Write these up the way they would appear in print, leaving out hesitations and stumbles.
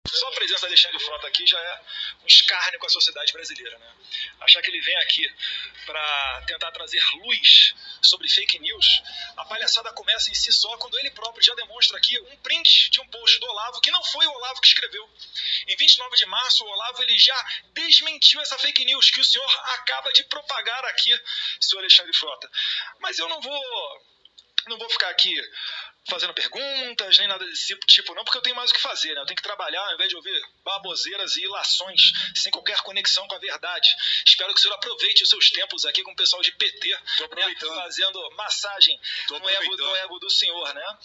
Só a presença de Alexandre Frota aqui já é um escárnio com a sociedade brasileira, né? Achar que ele vem aqui para tentar trazer luz sobre fake news, a palhaçada começa em si só quando ele próprio já demonstra aqui um print de um post do Olavo, que não foi o Olavo que escreveu. Em 29 de março, o Olavo ele já desmentiu essa fake news que o senhor acaba de propagar aqui, senhor Alexandre Frota. Mas eu não vou ficar aqui fazendo perguntas, nem nada desse tipo, não, porque eu tenho mais o que fazer, né? Eu tenho que trabalhar ao invés de ouvir baboseiras e ilações sem qualquer conexão com a verdade. Espero que o senhor aproveite os seus tempos aqui com o pessoal de PT, né? Fazendo massagem no ego do senhor, né?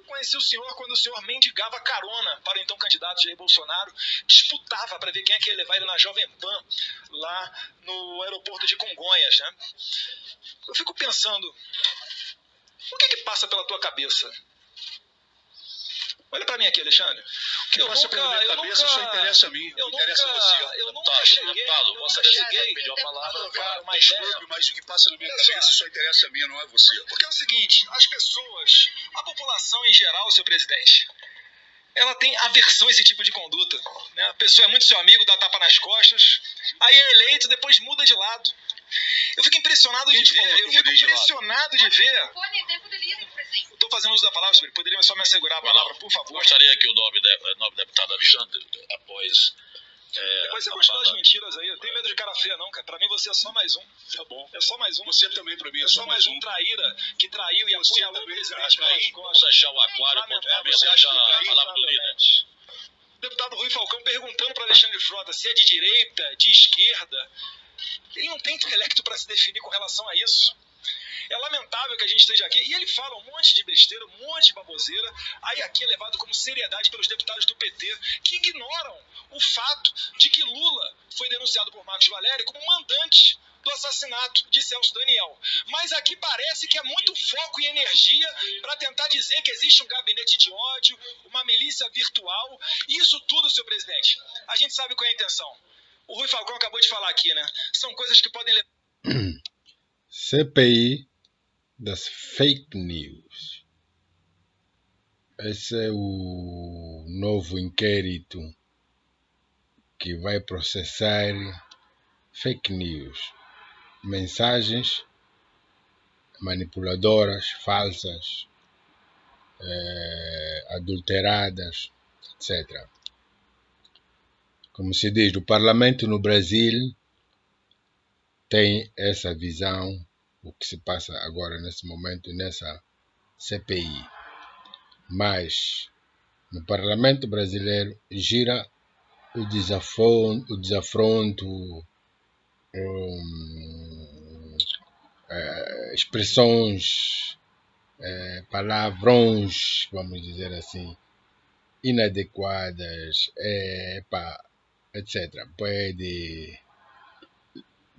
Conheci o senhor quando o senhor mendigava carona para o então candidato Jair Bolsonaro, disputava para ver quem é que ia levar ele na Jovem Pan, lá no aeroporto de Congonhas, né? Eu fico pensando, o que passa pela tua cabeça? Olha pra mim aqui, Alexandre. O que passa pela minha cabeça só interessa a mim, não interessa a você. Eu nunca cheguei... pediu a palavra, mas o que passa na minha cabeça só interessa a mim, não é você. Porque é o seguinte, as pessoas, a população em geral, seu presidente, ela tem aversão a esse tipo de conduta, né? A pessoa é muito seu amigo, dá tapa nas costas, aí é eleito, depois muda de lado. Eu fico impressionado de ver. Estou fazendo uso da palavra, poderia só me assegurar a palavra, por favor? Gostaria que o nobre deputado Alexandre, após... Depois você continua as mentiras aí. Eu tenho medo de cara feia, não, cara. Pra mim você é só mais um. Tá bom. É só mais um. Você também, pra mim, é só mais um traíra que traiu e apunhalou o presidente. Vamos deixar o aquário, deixar a palavra do líder. Deputado Rui Falcão perguntando para Alexandre Frota se é de direita, de esquerda. Ele não tem intelecto para se definir com relação a isso. É lamentável que a gente esteja aqui, e ele fala um monte de besteira, um monte de baboseira, aí aqui é levado como seriedade pelos deputados do PT, que ignoram o fato de que Lula foi denunciado por Marcos Valério como mandante do assassinato de Celso Daniel. Mas aqui parece que é muito foco e energia para tentar dizer que existe um gabinete de ódio, uma milícia virtual, e isso tudo, senhor presidente, a gente sabe qual é a intenção. O Rui Falcão acabou de falar aqui, né? São coisas que podem levar... CPI das fake news. Esse é o novo inquérito que vai processar fake news, mensagens manipuladoras, falsas, adulteradas, etc. Como se diz, o parlamento no Brasil tem essa visão, o que se passa agora nesse momento nessa CPI. Mas no parlamento brasileiro gira o desafronto, expressões, palavrões, vamos dizer assim, inadequadas, etc. Pede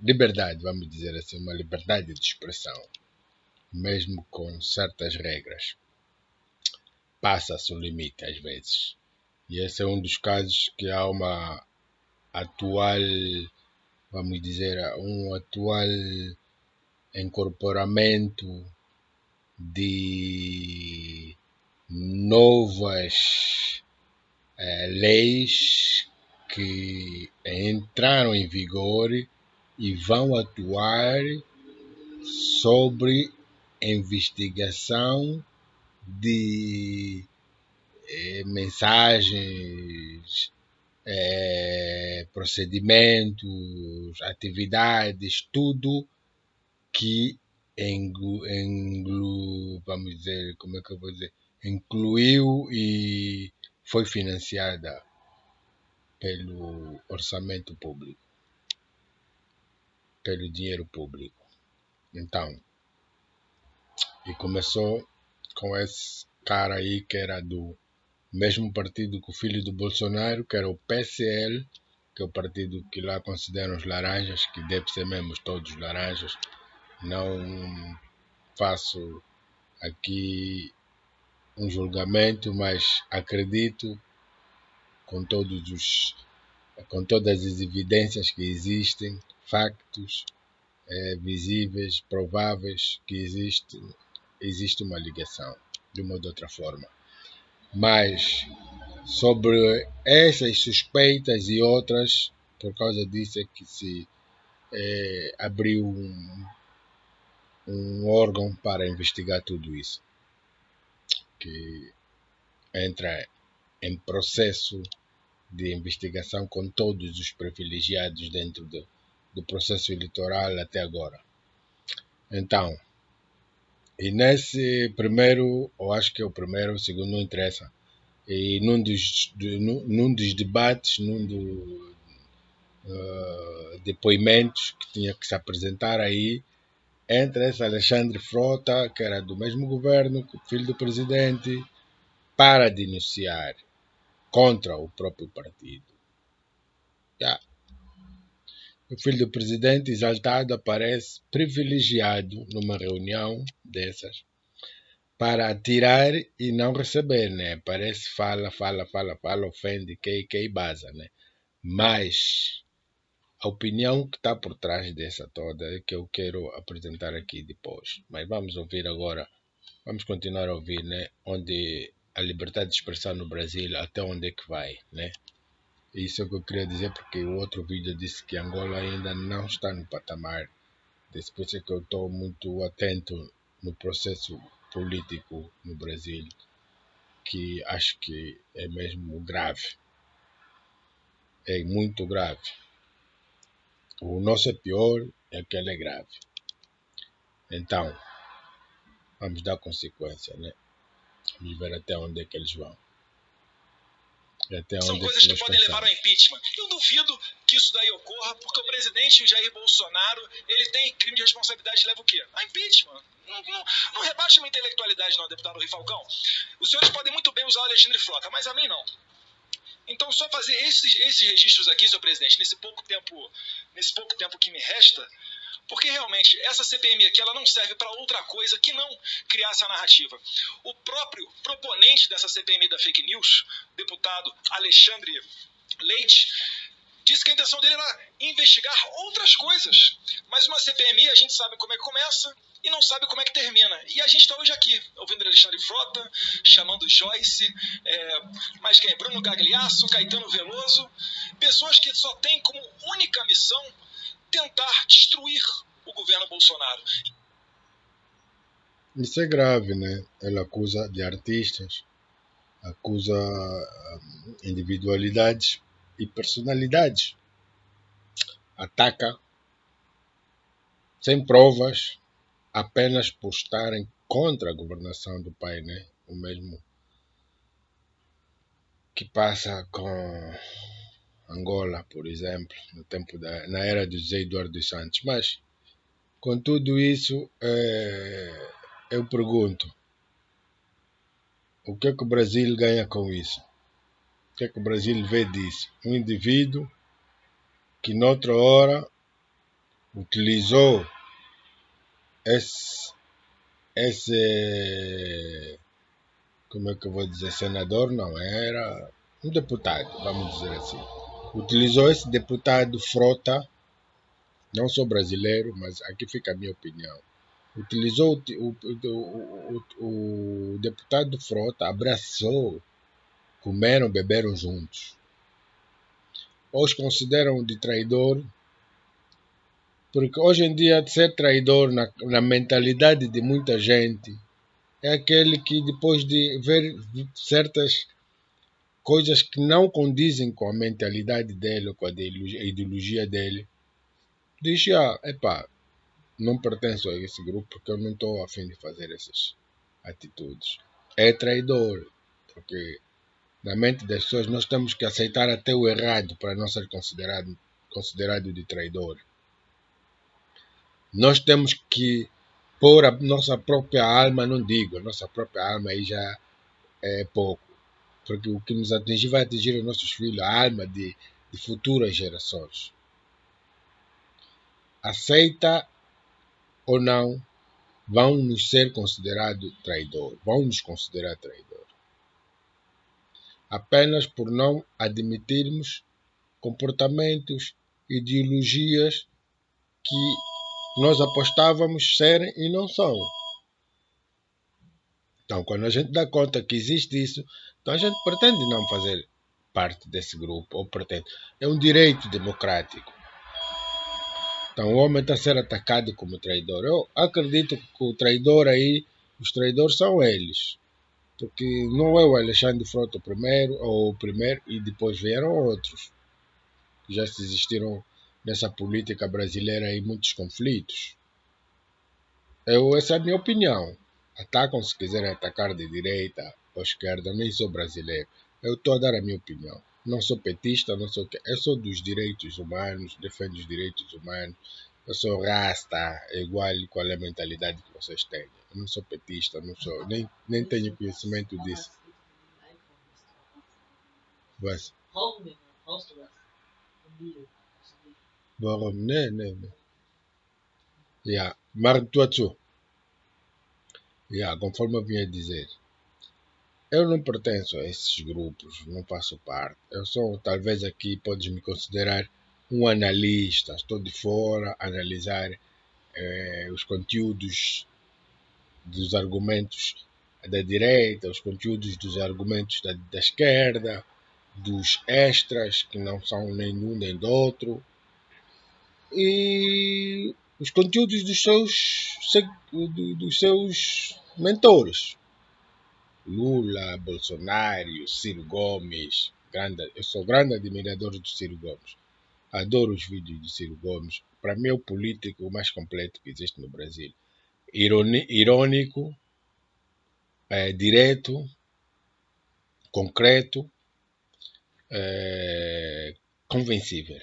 liberdade, vamos dizer assim, uma liberdade de expressão, mesmo com certas regras. Passa-se o limite às vezes. E esse é um dos casos que há uma atual, vamos dizer, um atual incorporamento de novas leis que entraram em vigor e vão atuar sobre investigação de mensagens, procedimentos, atividades, tudo que vamos dizer, como é que eu vou dizer, incluiu e foi financiada pelo orçamento público, pelo dinheiro público. Então, e começou com esse cara aí que era do mesmo partido que o filho do Bolsonaro, que era o PCL, que é o partido que lá consideram os laranjas, que deve ser mesmo todos laranjas. Não faço aqui um julgamento, mas acredito com todas as evidências que existem, factos visíveis, prováveis, que existe uma ligação, de uma ou de outra forma. Mas Sobre essas suspeitas e outras, por causa disso é que se abriu um órgão para investigar tudo isso, que entra em processo de investigação com todos os privilegiados dentro do processo eleitoral até agora. Então, e nesse primeiro, eu acho que é o primeiro, o segundo não interessa, e num dos debates, depoimentos que tinha que se apresentar aí, entra esse Alexandre Frota, que era do mesmo governo, filho do presidente, para denunciar contra o próprio partido. Yeah. O filho do presidente, exaltado, aparece privilegiado numa reunião dessas para atirar e não receber, né? Parece fala, ofende, que baza, né? Mas a opinião que está por trás dessa toda é que eu quero apresentar aqui depois. Mas vamos ouvir agora, vamos continuar a ouvir, né? Onde a liberdade de expressão no Brasil, até onde é que vai, né? Isso é o que eu queria dizer, porque o outro vídeo disse que Angola ainda não está no patamar. Depois é que eu estou muito atento no processo político no Brasil, que acho que é mesmo grave. É muito grave. O nosso é pior, é que ele é grave. Então, vamos dar consequência, né? Vamos ver até onde é que eles vão. São coisas que podem levar ao impeachment. Eu duvido que isso daí ocorra, porque o presidente Jair Bolsonaro, ele tem crime de responsabilidade, leva o quê? A impeachment. Não rebaixa a minha intelectualidade não, deputado Rui Falcão. Os senhores podem muito bem usar o Alexandre Frota, mas a mim não. Então, só fazer esses registros aqui, senhor presidente, nesse pouco tempo que me resta, porque realmente essa CPMI aqui ela não serve para outra coisa que não criar essa narrativa. O próprio proponente dessa CPMI da fake news, deputado Alexandre Leite, disse que a intenção dele era investigar outras coisas. Mas uma CPMI a gente sabe como é que começa e não sabe como é que termina. E a gente está hoje aqui, ouvindo Alexandre Frota, chamando Joyce, mas quem? Bruno Gagliasso, Caetano Veloso, pessoas que só têm como única missão tentar destruir o governo Bolsonaro. Isso é grave, né? Ela acusa de artistas, acusa individualidades e personalidades. Ataca sem provas, apenas por estarem contra a governação do pai, né? O mesmo que passa com Angola, por exemplo, na era de José Eduardo dos Santos. Mas, com tudo isso, eu pergunto, o que é que o Brasil ganha com isso? O que é que o Brasil vê disso? Um indivíduo que, noutra hora, utilizou esse como é que eu vou dizer, senador, não, era um deputado, vamos dizer assim. Utilizou esse deputado Frota, não sou brasileiro, mas aqui fica a minha opinião. Utilizou o deputado Frota, abraçou, comeram, beberam juntos. Os consideram de traidor, porque hoje em dia ser traidor na mentalidade de muita gente é aquele que depois de ver certas coisas que não condizem com a mentalidade dele ou com a ideologia dele, diz, epá, não pertenço a esse grupo porque eu não estou a fim de fazer essas atitudes. É traidor, porque na mente das pessoas nós temos que aceitar até o errado para não ser considerado de traidor. Nós temos que pôr a nossa própria alma, não digo, a nossa própria alma aí já é pouco, porque o que nos atingir vai atingir os nossos filhos, a alma de futuras gerações. Aceita ou não, vão nos ser considerados traidor, vão nos considerar traidor. Apenas por não admitirmos comportamentos, ideologias que nós apostávamos serem e não são. Então, quando a gente dá conta que existe isso, Então a gente pretende não fazer parte desse grupo, ou pretende. É um direito democrático. Então o homem está a ser atacado como traidor. Eu acredito que o traidor aí, os traidores são eles. Porque não é o Alexandre Frota primeiro, ou o primeiro, e depois vieram outros. Já se existiram nessa política brasileira aí muitos conflitos. Essa é a minha opinião. Atacam se quiserem atacar de direita ou esquerda, nem sou brasileiro. Eu estou a dar a minha opinião. Não sou petista, não sou. Eu sou dos direitos humanos, defendo os direitos humanos. Eu sou rasta, é igual qual é a mentalidade que vocês têm. Eu não sou petista, não sou, nem tenho conhecimento disso. Mas, né. Yeah. Martuatsu. Yeah, conforme eu vinha dizer. Eu não pertenço a esses grupos, não faço parte. Eu sou, talvez aqui podes me considerar um analista. Estou de fora a analisar os conteúdos dos argumentos da direita, os conteúdos dos argumentos da esquerda, dos extras, que não são nenhum nem do outro, e os conteúdos dos seus mentores. Lula, Bolsonaro, Ciro Gomes. Eu sou grande admirador do Ciro Gomes. Adoro os vídeos de Ciro Gomes. Para mim é o político mais completo que existe no Brasil. Irônico, direto, concreto, convencível.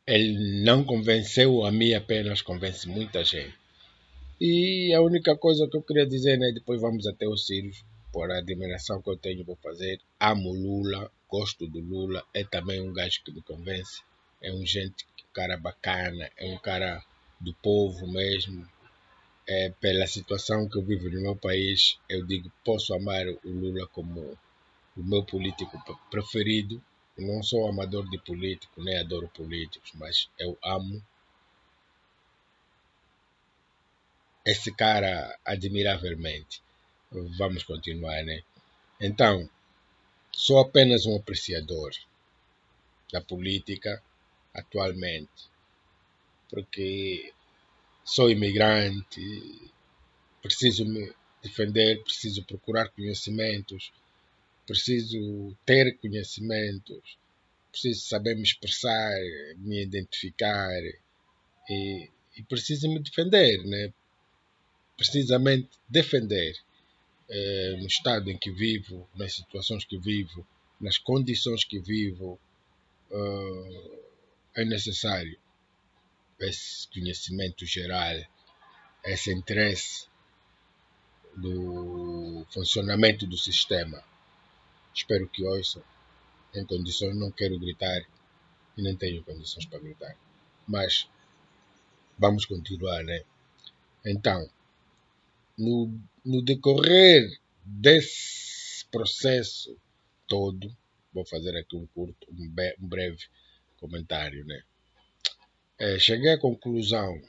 Ele não convenceu a mim apenas, convence muita gente. E a única coisa que eu queria dizer, né, depois vamos até o Ciro, por a admiração que eu tenho por fazer. Amo Lula, gosto do Lula, é também um gajo que me convence. É um cara bacana, é um cara do povo mesmo. Pela situação que eu vivo no meu país, eu digo, posso amar o Lula como o meu político preferido. Eu não sou amador de político, nem adoro políticos, mas eu amo esse cara admiravelmente. Vamos continuar, né? Então, sou apenas um apreciador da política atualmente, porque sou imigrante, preciso me defender, preciso procurar conhecimentos, preciso ter conhecimentos, preciso saber me expressar, me identificar e preciso me defender, né? Precisamente defender no estado em que vivo, nas situações que vivo, nas condições que vivo, é necessário esse conhecimento geral, esse interesse do funcionamento do sistema. Espero que ouçam. Em condições, não quero gritar e nem tenho condições para gritar. Mas vamos continuar, né? Então, no decorrer desse processo todo, vou fazer aqui um breve comentário, né? Cheguei à conclusão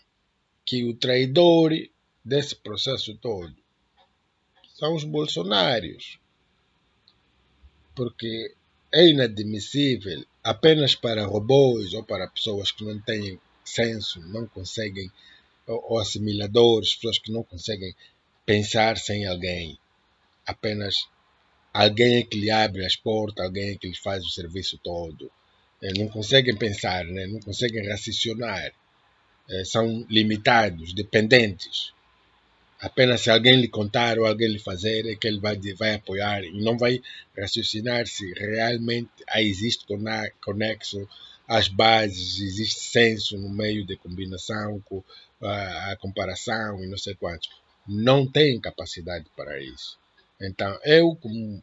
que o traidor desse processo todo são os bolsonários, porque é inadmissível apenas para robôs ou para pessoas que não têm senso, não conseguem, ou assimiladores, pessoas que não conseguem pensar sem alguém. Apenas alguém é que lhe abre as portas, alguém é que lhe faz o serviço todo. Não conseguem pensar, né? Não conseguem raciocinar. São limitados, dependentes. Apenas se alguém lhe contar ou alguém lhe fazer é que ele vai apoiar e não vai raciocinar se realmente existe conexo às bases, existe senso no meio de combinação, com a comparação e não sei quantos. Não tem capacidade para isso. Então, eu como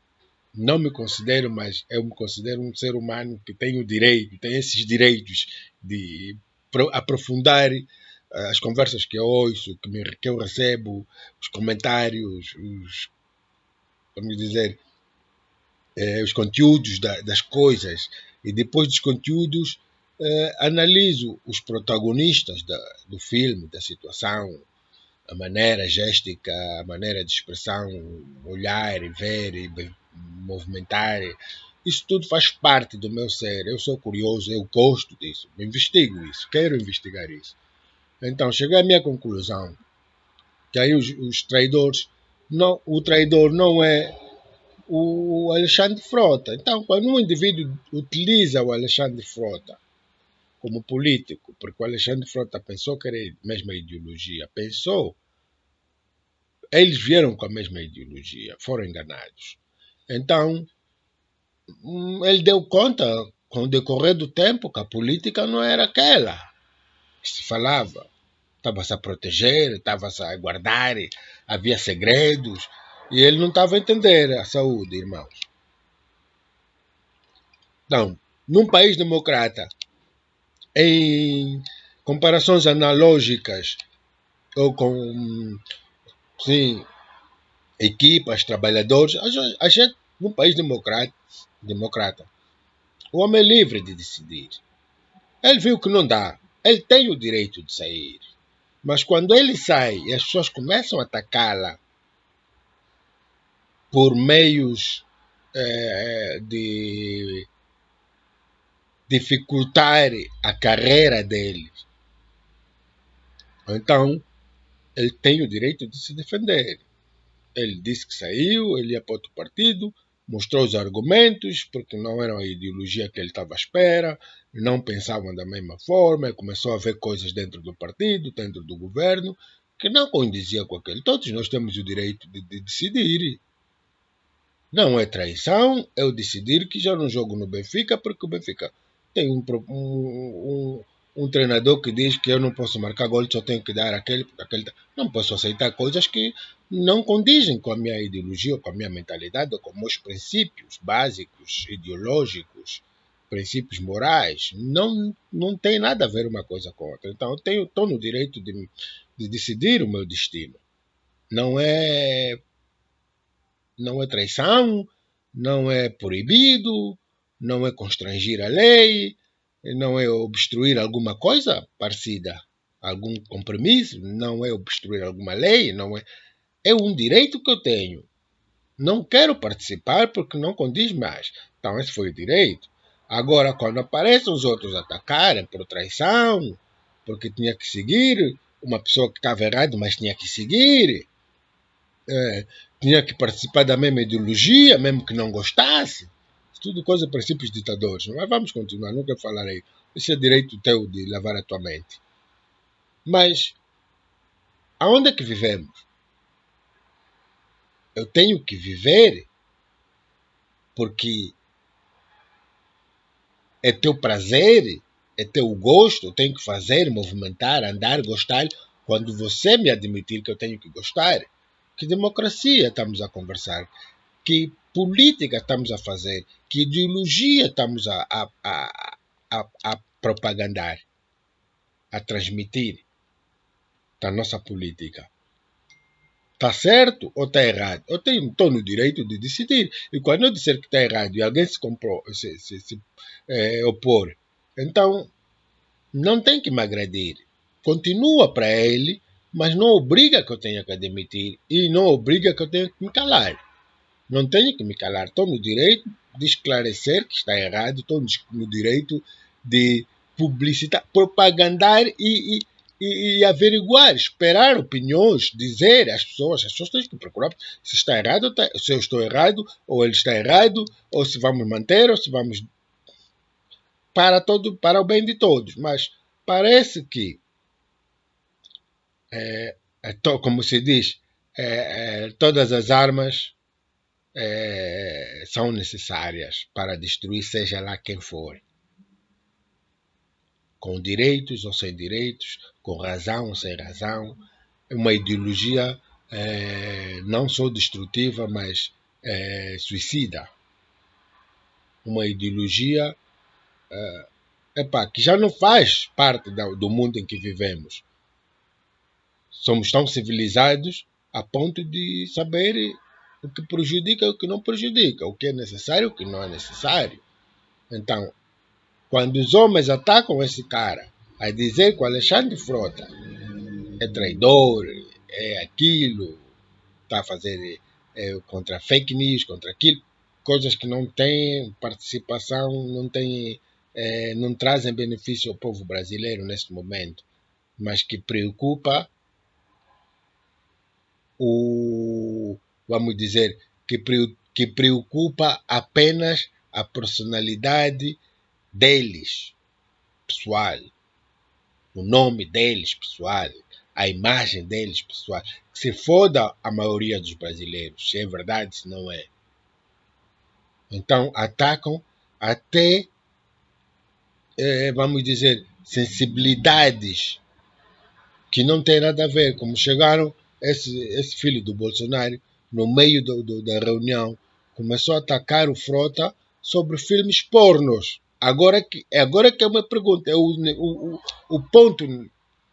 não me considero, mas eu me considero um ser humano que tem o direito, tem esses direitos de aprofundar as conversas que eu ouço, que eu recebo, os comentários, vamos dizer, os conteúdos das coisas. E depois dos conteúdos, analiso os protagonistas do filme, da situação, a maneira géstica, a maneira de expressão, olhar e ver, e movimentar. Isso tudo faz parte do meu ser. Eu sou curioso, eu gosto disso. Investigo isso, quero investigar isso. Então, cheguei à minha conclusão que aí os traidores, não, o traidor não é o Alexandre Frota. Então, quando um indivíduo utiliza o Alexandre Frota como político, porque o Alexandre Frota pensou que era a mesma ideologia, eles vieram com a mesma ideologia, foram enganados. Então, ele deu conta, com o decorrer do tempo, que a política não era aquela que se falava. Estava-se a proteger, estava-se a guardar, havia segredos, e ele não estava a entender a saúde, irmãos. Então, num país democrata, em comparações analógicas ou com sim, equipas, trabalhadores, a gente, num país democrata, o homem é livre de decidir. Ele viu que não dá, ele tem o direito de sair. Mas quando ele sai e as pessoas começam a atacá-la por meios de dificultar a carreira dele, então ele tem o direito de se defender. Ele disse que saiu, ele ia para outro partido, mostrou os argumentos, porque não era a ideologia que ele estava à espera, não pensavam da mesma forma, ele começou a ver coisas dentro do partido, dentro do governo, que não condizia com aquele. Todos nós temos o direito de decidir. Não é traição eu decidir que já não jogo no Benfica, porque o Benfica tem um treinador que diz que eu não posso marcar gol, só tenho que dar aquele. Não posso aceitar coisas que não condizem com a minha ideologia, ou com a minha mentalidade, ou com meus princípios básicos, ideológicos, princípios morais. Não tem nada a ver uma coisa com outra. Então eu estou no direito de decidir o meu destino. Não é traição, não é proibido, não é constranger a lei, não é obstruir alguma coisa parecida, algum compromisso, não é obstruir alguma lei, não é. É um direito que eu tenho. Não quero participar porque não condiz mais. Então, esse foi o direito. Agora, quando aparecem os outros atacarem por traição, porque tinha que seguir, uma pessoa que estava errada, mas tinha que seguir, tinha que participar da mesma ideologia, mesmo que não gostasse. Tudo coisa de princípios ditadores. Mas vamos continuar, nunca falarei. Esse é direito teu de lavar a tua mente. Mas, aonde é que vivemos? Eu tenho que viver porque é teu prazer, é teu gosto, eu tenho que fazer, movimentar, andar, gostar, quando você me admitir que eu tenho que gostar. Que democracia estamos a conversar? Que política estamos a fazer? Que ideologia estamos a propagandar, a transmitir da nossa política? Está certo ou está errado? Eu estou no direito de decidir. E quando eu disser que está errado e alguém se opor, então não tem que me agredir. Continua para ele, mas não obriga que eu tenha que admitir e não obriga que eu tenha que me calar. Não tenho que me calar. Estou no direito de esclarecer que está errado. Estou no direito de publicitar, propagandar e averiguar, esperar opiniões, dizer às pessoas. As pessoas têm que procurar se está errado, se eu estou errado, ou ele está errado, ou se vamos manter, ou se vamos para o bem de todos. Mas parece que, como se diz, todas as armas são necessárias para destruir seja lá quem for. Com direitos ou sem direitos, com razão ou sem razão. É uma ideologia não só destrutiva, mas suicida. Uma ideologia que já não faz parte do mundo em que vivemos. Somos tão civilizados a ponto de saber o que prejudica e o que não prejudica, o que é necessário e o que não é necessário. Então, quando os homens atacam esse cara a dizer que o Alexandre Frota é traidor, é aquilo, está a fazer contra fake news, contra aquilo, coisas que não têm participação, não trazem benefício ao povo brasileiro neste momento, mas que preocupa vamos dizer, que preocupa apenas a personalidade deles, pessoal, o nome deles, pessoal, a imagem deles, pessoal. Que se foda a maioria dos brasileiros, se é verdade, se não é. Então, atacam até, vamos dizer, sensibilidades que não têm nada a ver, como chegaram esse filho do Bolsonaro, no meio da reunião, começou a atacar o Frota sobre filmes pornos. Agora que eu me pergunto, o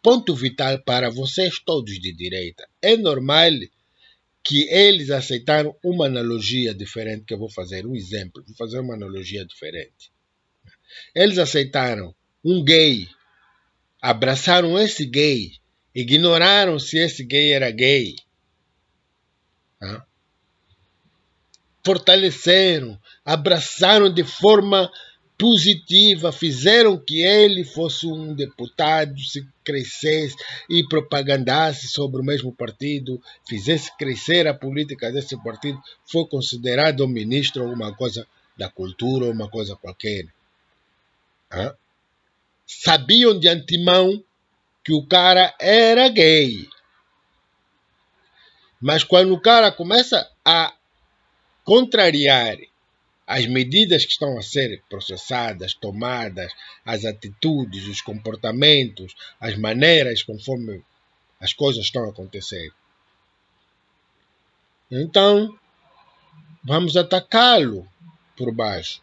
ponto vital para vocês todos de direita. É normal que eles aceitaram uma analogia diferente, que eu vou fazer um exemplo, vou fazer uma analogia diferente. Eles aceitaram um gay, abraçaram esse gay, ignoraram se esse gay era gay. Tá? Fortaleceram, abraçaram de forma positiva, fizeram que ele fosse um deputado, se crescesse e propagandasse sobre o mesmo partido, fizesse crescer a política desse partido, foi considerado um ministro ou uma coisa da cultura ou uma coisa qualquer. Tá? Sabiam de antemão que o cara era gay. Mas quando o cara começa a contrariar as medidas que estão a ser processadas, tomadas, as atitudes, os comportamentos, as maneiras conforme as coisas estão a acontecer, então vamos atacá-lo por baixo.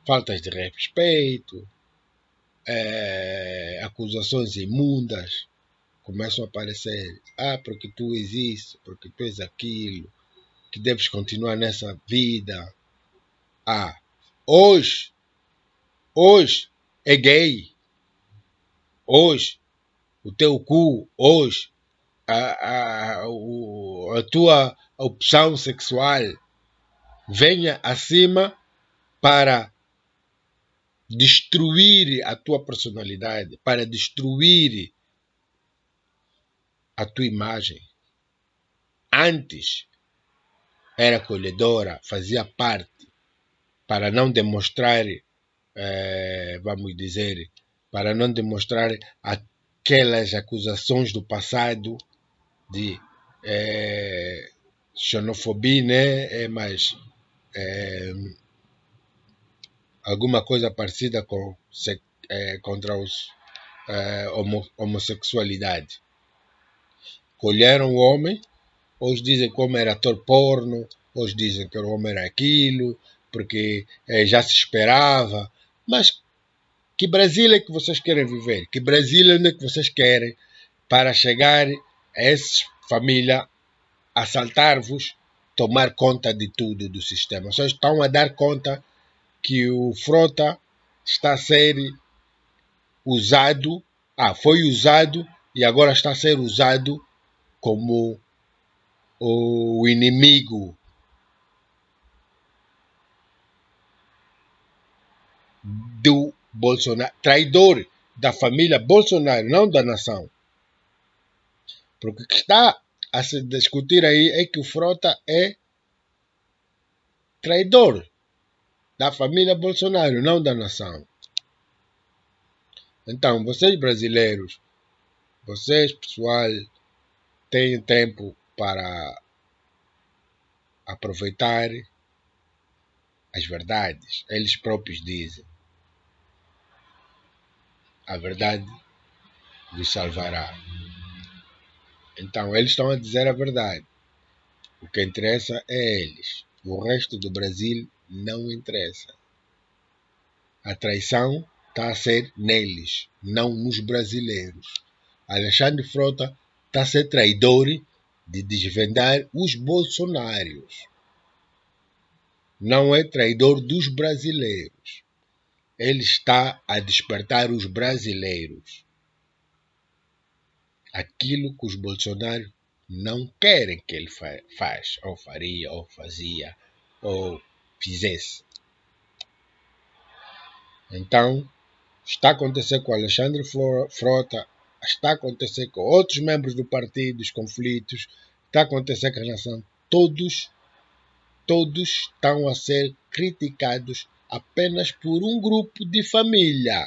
Faltas de respeito, acusações imundas começam a aparecer. Porque tu és isso, porque tu és aquilo, que deves continuar nessa vida. Hoje é gay. Hoje, o teu cu, hoje, a tua opção sexual venha acima para destruir a tua personalidade, para destruir a tua imagem. Antes era acolhedora, fazia parte, para não demonstrar, vamos dizer, para não demonstrar aquelas acusações do passado de xenofobia, né? Mas alguma coisa parecida contra a homossexualidade. Colheram o homem, hoje dizem que o homem era ator porno, hoje dizem que o homem era aquilo, porque já se esperava. Mas que Brasil é que vocês querem viver? Que Brasil é que vocês querem para chegar a essa família, assaltar-vos, tomar conta de tudo do sistema? Vocês estão a dar conta que o Frota está a ser usado, foi usado e agora está a ser usado como o inimigo do Bolsonaro, traidor da família Bolsonaro, não da nação. Porque o que está a se discutir aí é que o Frota é traidor da família Bolsonaro, não da nação. Então, vocês brasileiros, vocês, pessoal, têm tempo para aproveitar as verdades. Eles próprios dizem: a verdade vos salvará. Então, eles estão a dizer a verdade. O que interessa é eles. O resto do Brasil não interessa. A traição está a ser neles, não nos brasileiros. Alexandre Frota está a ser traidor de desvendar os bolsonários. Não é traidor dos brasileiros. Ele está a despertar os brasileiros. Aquilo que os bolsonários não querem que ele faz, ou faria, ou fazia, ou fizesse. Então, está a acontecer com Alexandre Frota, está a acontecer com outros membros do partido, os conflitos, está a acontecer com a nação. Todos estão a ser criticados apenas por um grupo de família,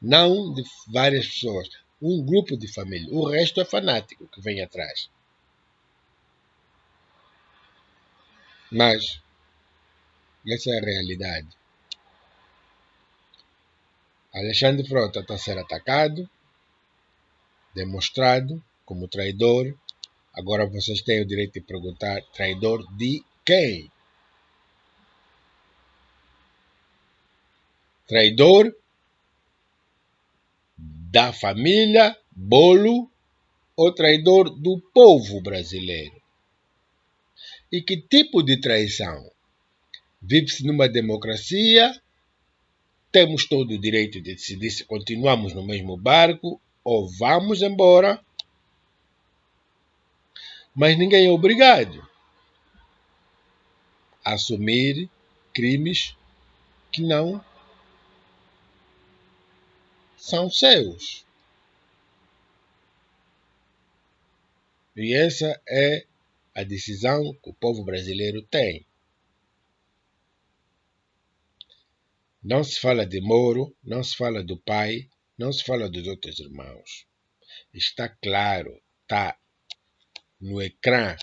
não de várias pessoas. Um grupo de família. O resto é fanático que vem atrás. Mas essa é a realidade. Alexandre Frota está a ser atacado, demonstrado como traidor. Agora vocês têm o direito de perguntar: traidor de quem? Traidor da família Bolo ou traidor do povo brasileiro? E que tipo de traição? Vive-se numa democracia, temos todo o direito de decidir se continuamos no mesmo barco ou vamos embora, mas ninguém é obrigado a assumir crimes que não são seus. E essa é a decisão que o povo brasileiro tem. Não se fala de Moro, não se fala do pai, não se fala dos outros irmãos. Está claro, está no ecrã,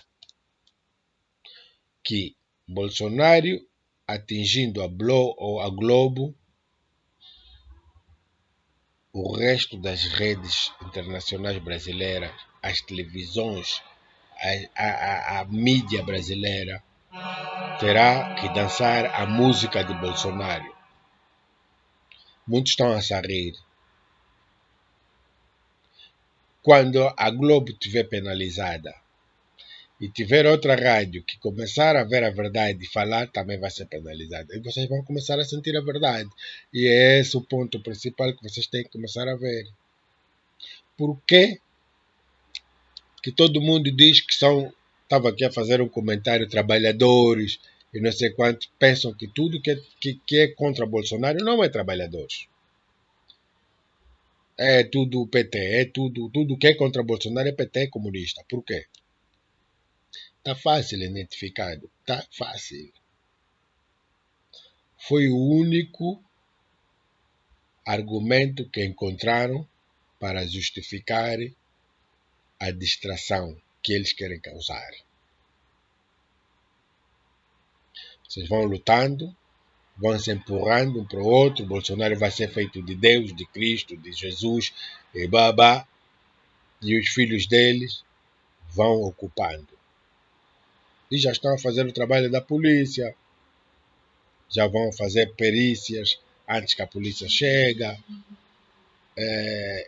que Bolsonaro, atingindo a Globo, o resto das redes internacionais brasileiras, as televisões, a mídia brasileira, terá que dançar a música de Bolsonaro. Muitos estão a se rir. Quando a Globo estiver penalizada e tiver outra rádio que começar a ver a verdade e falar, também vai ser penalizada. E vocês vão começar a sentir a verdade. E é esse o ponto principal que vocês têm que começar a ver. Por que todo mundo diz que são... Estava aqui a fazer um comentário, trabalhadores e não sei quantos, pensam que tudo que é contra Bolsonaro não é trabalhadores. É tudo PT, é tudo que é contra Bolsonaro é PT, comunista. Por quê? Está fácil identificado, está fácil. Foi o único argumento que encontraram para justificar a distração que eles querem causar. Vocês vão lutando, vão se empurrando um para o outro. Bolsonaro vai ser feito de Deus, de Cristo, de Jesus, e babá. E os filhos deles vão ocupando. E já estão a fazer o trabalho da polícia. Já vão fazer perícias antes que a polícia chegue.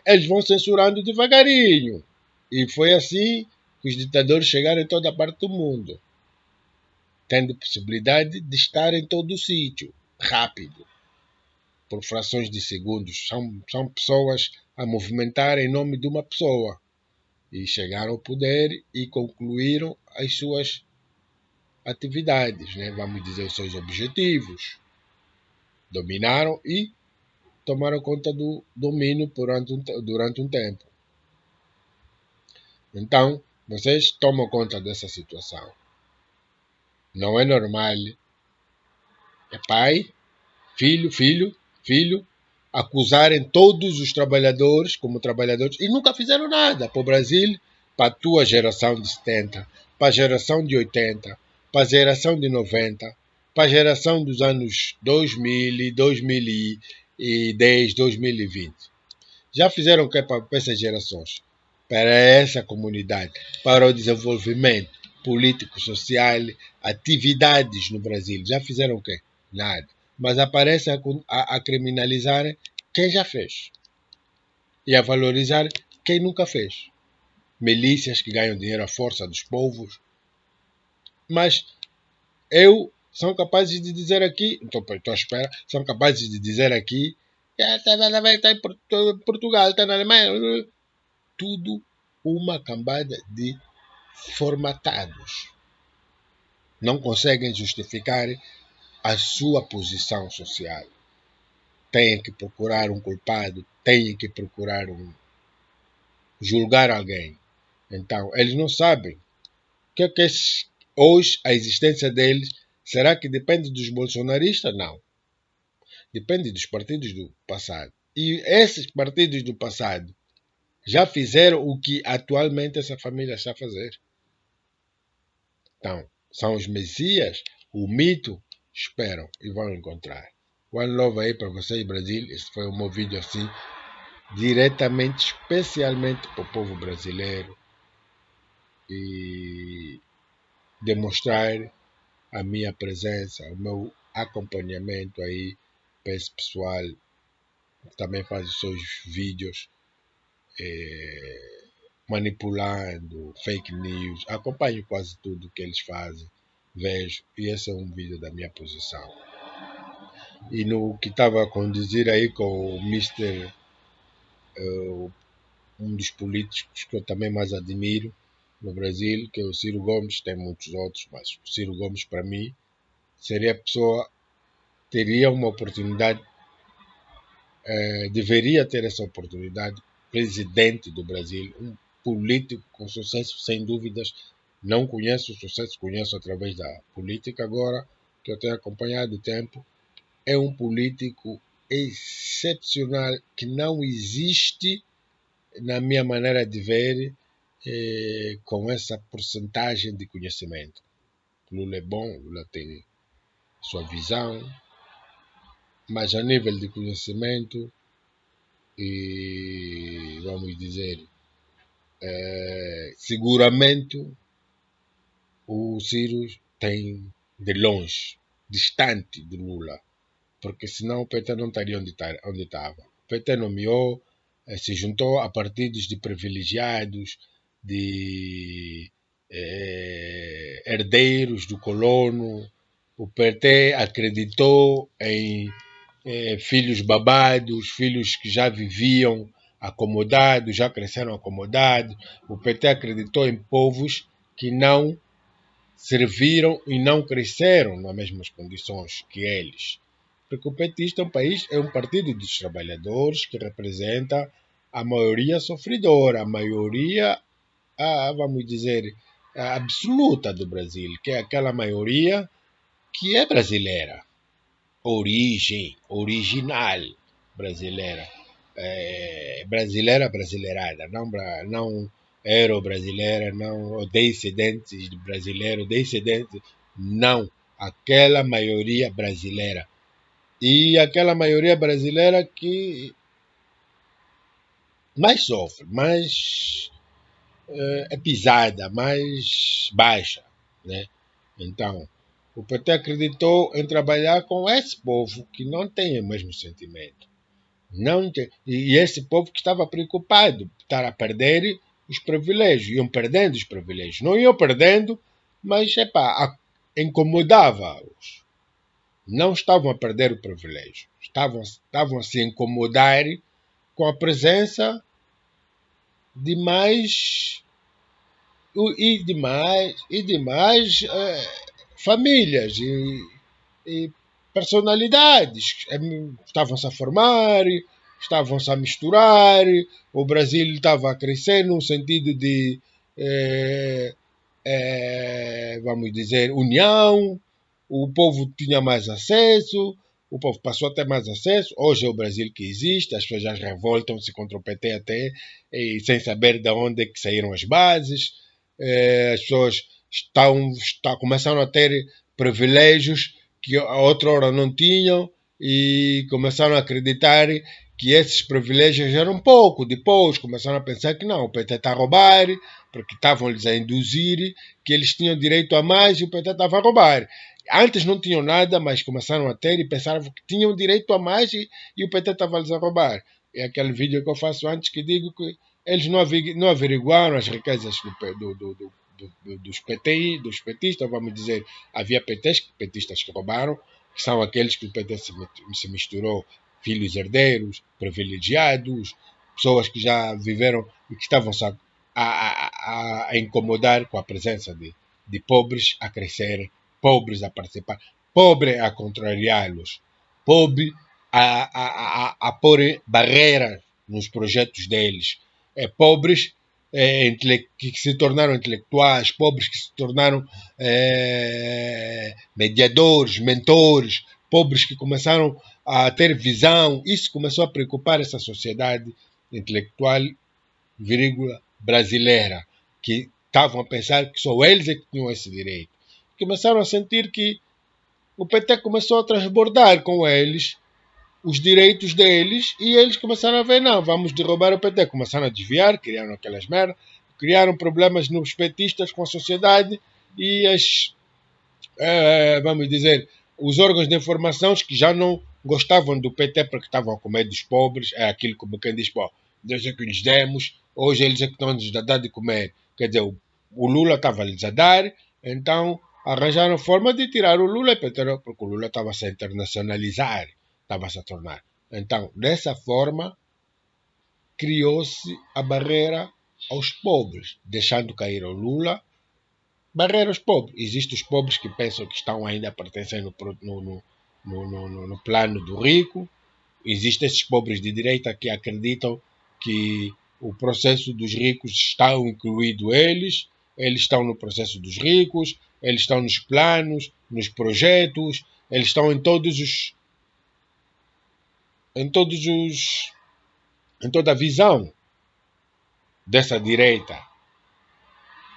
Eles vão censurando devagarinho. E foi assim que os ditadores chegaram em toda a parte do mundo, tendo possibilidade de estar em todo o sítio, rápido, por frações de segundos. São pessoas a movimentar em nome de uma pessoa. E chegaram ao poder e concluíram as suas atividades, né? Vamos dizer, os seus objetivos. Dominaram e tomaram conta do domínio durante um tempo. Então, vocês tomam conta dessa situação. Não é normal. É pai, filho, acusarem todos os trabalhadores como trabalhadores e nunca fizeram nada para o Brasil, para a tua geração de 70, para a geração de 80, para a geração de 90, para a geração dos anos 2000, 2010, 2020. Já fizeram o que para essas gerações? Para essa comunidade, para o desenvolvimento político, social, atividades no Brasil. Já fizeram o quê? Nada. Mas aparece a criminalizar quem já fez e a valorizar quem nunca fez. Milícias que ganham dinheiro à força dos povos. Mas são capazes de dizer aqui, estou à espera, são capazes de dizer aqui, está em Portugal, está na Alemanha, tudo uma cambada de formatados. não conseguem justificar a sua posição social. Têm que procurar um culpado, têm que procurar julgar alguém. Então, eles não sabem que hoje a existência deles, será que depende dos bolsonaristas? Não. Depende dos partidos do passado. E esses partidos do passado já fizeram o que atualmente essa família está a fazer. Então, são os messias, o mito, esperam e vão encontrar. One love aí para vocês, Brasil. Este foi um meu vídeo assim, diretamente, especialmente para o povo brasileiro. E demonstrar a minha presença, o meu acompanhamento aí para esse pessoal que também faz os seus vídeos manipulando fake news. Acompanho quase tudo que eles fazem, vejo, e esse é um vídeo da minha posição. E no que estava a conduzir aí com o Mr. Um dos políticos que eu também mais admiro no Brasil, que é o Ciro Gomes, tem muitos outros, mas o Ciro Gomes para mim seria a pessoa, teria uma oportunidade, deveria ter essa oportunidade, presidente do Brasil, um político com sucesso, sem dúvidas. Não conheço o sucesso, conheço através da política agora, que eu tenho acompanhado o tempo. É um político excepcional que não existe, na minha maneira de ver, com essa porcentagem de conhecimento. Lula é bom, Lula tem sua visão, mas a nível de conhecimento e, vamos dizer, seguramente o Ciro tem de longe, distante de Lula, porque senão o PT não estaria onde estava. O PT nomeou, se juntou a partidos de privilegiados, de herdeiros do colono. O PT acreditou em filhos babados, filhos que já viviam acomodados, já cresceram acomodados. O PT acreditou em povos que não serviram e não cresceram nas mesmas condições que eles. Porque o petista é um partido dos trabalhadores que representa a maioria sofredora, a maioria, vamos dizer, absoluta do Brasil, que é aquela maioria que é brasileira. Origem, original brasileira. Brasileirada, não euro-brasileira, não descendentes de brasileiro, descendentes, não. Aquela maioria brasileira. E aquela maioria brasileira que mais sofre, mais é pisada, mais baixa, né? Então, o PT acreditou em trabalhar com esse povo que não tem o mesmo sentimento. Não tem, e esse povo que estava preocupado, estar a perder os privilégios. Iam perdendo os privilégios. Não iam perdendo, mas incomodava-os. Não estavam a perder o privilégio. Estavam a se incomodar com a presença de mais famílias e personalidades. Estavam-se a formar, estavam-se a misturar, o Brasil estava a crescer no sentido de, vamos dizer, união, o povo tinha mais acesso, o povo passou a ter mais acesso. Hoje é o Brasil que existe, as pessoas já revoltam-se contra o PT até, sem saber de onde é que saíram as bases. As pessoas começaram a ter privilégios que a outra hora não tinham e começaram a acreditar que esses privilégios eram pouco. Depois começaram a pensar que não, o PT está a roubar, porque estavam-lhes a induzir que eles tinham direito a mais e o PT estava a roubar. Antes não tinham nada, mas começaram a ter e pensaram que tinham direito a mais e o PT estava-lhes a roubar. É aquele vídeo que eu faço antes que digo que eles não averiguaram as riquezas dos petistas, vamos dizer. Havia petistas que roubaram, que são aqueles que o PT se misturou, filhos herdeiros, privilegiados, pessoas que já viveram e que estavam a incomodar com a presença de pobres a crescer pobres a participar, pobre a contrariá-los, pobre a pôr barreiras nos projetos deles, pobres que se tornaram intelectuais, pobres que se tornaram mediadores, mentores, pobres que começaram a ter visão. Isso começou a preocupar essa sociedade intelectual, brasileira, que estavam a pensar que só eles é que tinham esse direito. Começaram a sentir que o PT começou a transbordar com eles os direitos deles e eles começaram a ver, não, vamos derrubar o PT. Começaram a desviar, criaram aquelas merdas, criaram problemas nos petistas com a sociedade e vamos dizer, os órgãos de informação que já não gostavam do PT porque estavam com medo dos pobres, é aquilo como quem diz, pô, Deus é que lhes demos, hoje eles é que estão nos a dar de comer. Quer dizer, o Lula estava-lhes a dar, então arranjaram forma de tirar o Lula, porque o Lula estava a se internacionalizar, estava-se a tornar. Então, dessa forma, criou-se a barreira aos pobres, deixando cair o Lula, barreira aos pobres. Existem os pobres que pensam que estão ainda a pertencer no plano do rico, existem esses pobres de direita que acreditam que o processo dos ricos está incluído eles estão no processo dos ricos, eles estão nos planos, nos projetos, eles estão em toda a visão dessa direita.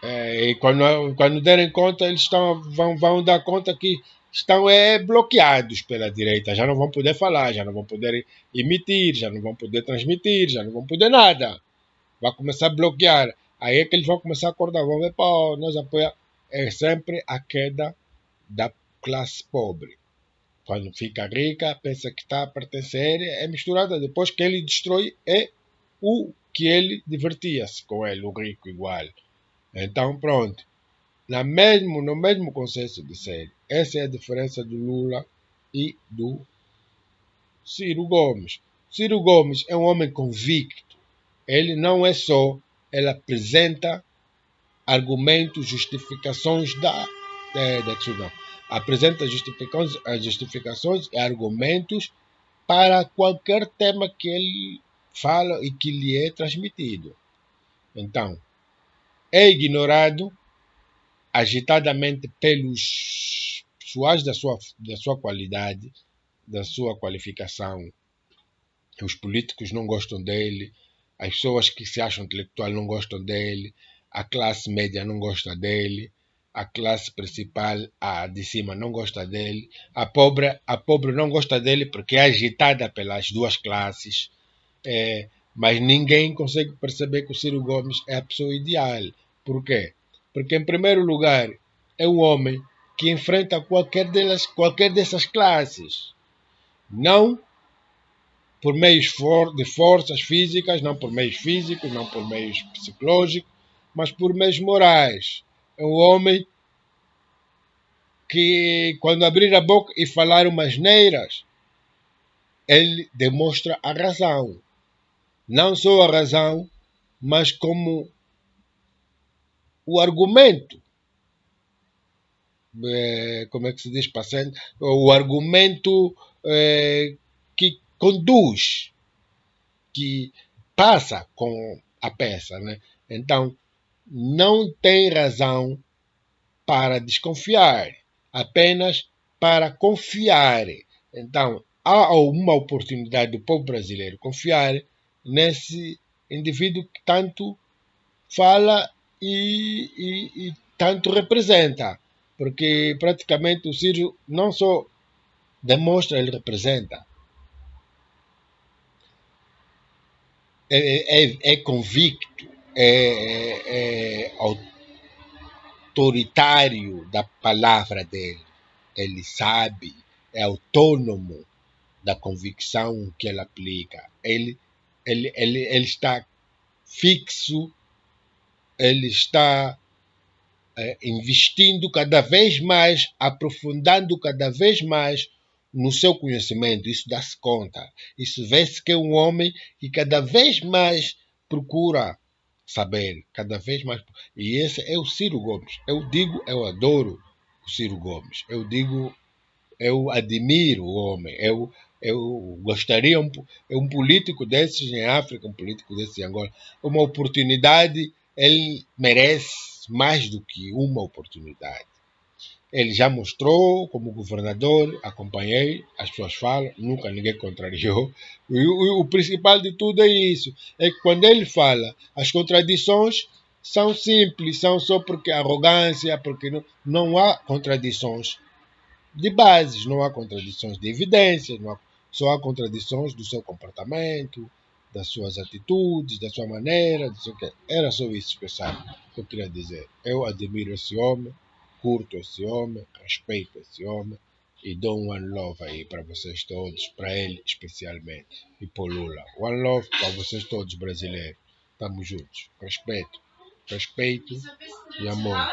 E quando derem conta, eles vão dar conta que estão bloqueados pela direita, já não vão poder falar, já não vão poder emitir, já não vão poder transmitir, já não vão poder nada. Vai começar a bloquear. Aí é que eles vão começar a acordar, vão ver, pô, nós apoiamos. É sempre a queda da classe pobre. Quando fica rica, pensa que está a pertencer, é misturada. Depois que ele destrói, é o que ele divertia-se com ele, o rico igual. Então, pronto. No mesmo conceito de ser. Essa é a diferença do Lula e do Ciro Gomes. Ciro Gomes é um homem convicto. Ele não é só, ele apresenta argumentos, justificações apresenta justificações e argumentos para qualquer tema que ele fala e que lhe é transmitido. Então, é ignorado agitadamente pelos pessoais da sua qualidade, da sua qualificação. Os políticos não gostam dele, as pessoas que se acham intelectual não gostam dele, a classe média não gosta dele, a classe principal, a de cima, não gosta dele, a pobre não gosta dele porque é agitada pelas duas classes, mas ninguém consegue perceber que o Ciro Gomes é a pessoa ideal. Por quê? Porque, em primeiro lugar, é um homem que enfrenta qualquer dessas classes. Não por meios de forças físicas, não por meios físicos, não por meios psicológicos, mas por meios morais. É um homem que, quando abrir a boca e falar umas neiras, ele demonstra a razão. Não só a razão, mas como o argumento. Como é que se diz, paciente? O argumento que conduz, que passa com a peça, né? Então, não tem razão para desconfiar, apenas para confiar. Então, há uma oportunidade do povo brasileiro confiar nesse indivíduo que tanto fala e tanto representa. Porque praticamente o Ciro não só demonstra, ele representa. É convicto, é autoritário da palavra dele. Ele sabe, é autônomo da convicção que ele aplica. Ele está fixo, ele está investindo cada vez mais, aprofundando cada vez mais no seu conhecimento. Isso dá-se conta. Isso vê-se que é um homem que cada vez mais procura saber, cada vez mais. E esse é o Ciro Gomes. Eu adoro o Ciro Gomes. Eu digo, eu admiro o homem. Eu gostaria, um político desses em África, um político desses em Angola, uma oportunidade, ele merece mais do que uma oportunidade. Ele já mostrou como governador, acompanhei, as pessoas falam, nunca ninguém contrariou. O principal de tudo é isso, é que quando ele fala, as contradições são simples, são só porque arrogância, porque não há contradições de bases, não há contradições de evidências, só há contradições do seu comportamento, das suas atitudes, da sua maneira, do seu que. Era só isso que eu queria dizer. Eu admiro esse homem, curto esse homem, respeito esse homem e dou um one love aí para vocês todos, para ele especialmente e para o Lula. One love para vocês todos brasileiros. Estamos juntos. Respeito e amor.